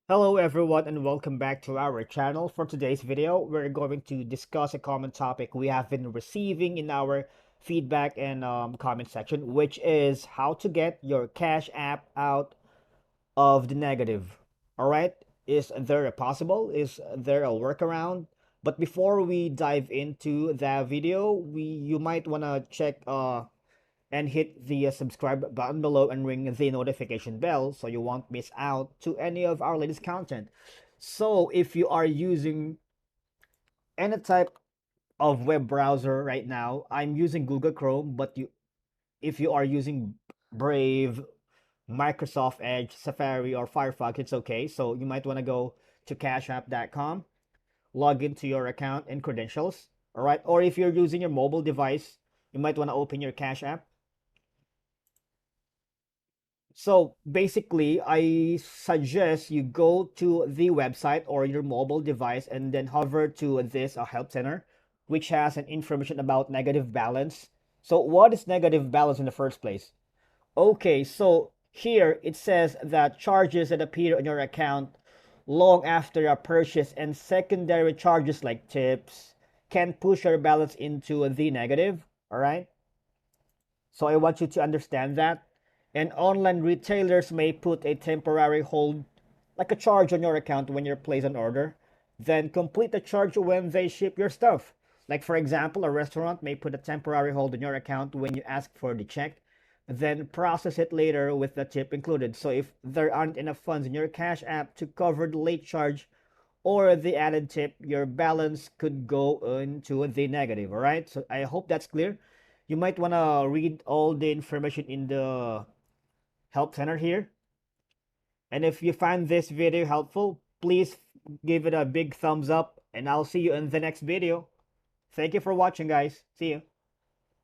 Hello everyone and welcome back to our channel. For today's video, we're going to discuss a common topic we have been receiving in our feedback and comment section, which is how to get your Cash App out of the negative. All right, is there a possible? Is there a workaround? But before we dive into that video, you might want to check and hit the subscribe button below and ring the notification bell so you won't miss out to any of our latest content. So if you are using any type of web browser right now, I'm using Google Chrome, but if you are using Brave, Microsoft Edge, Safari, or Firefox, it's okay. So you might want to go to cashapp.com, log into your account and credentials. All right. Or if you're using your mobile device, you might want to open your Cash App. So basically, I suggest you go to the website or your mobile device and then hover to this help center, which has an information about negative balance. So what is negative balance in the first place? Okay, so here it says that charges that appear on your account long after a purchase and secondary charges like tips can push your balance into the negative. All right. So I want you to understand that. And online retailers may put a temporary hold, like a charge on your account when you place an order, then complete the charge when they ship your stuff. Like for example, a restaurant may put a temporary hold on your account when you ask for the check, then process it later with the tip included. So if there aren't enough funds in your Cash App to cover the late charge or the added tip, your balance could go into the negative. All right. So I hope that's clear. You might want to read all the information in the help center here. And if you find this video helpful, please give it a big thumbs up and I'll see you in the next video. Thank you for watching, guys. See you.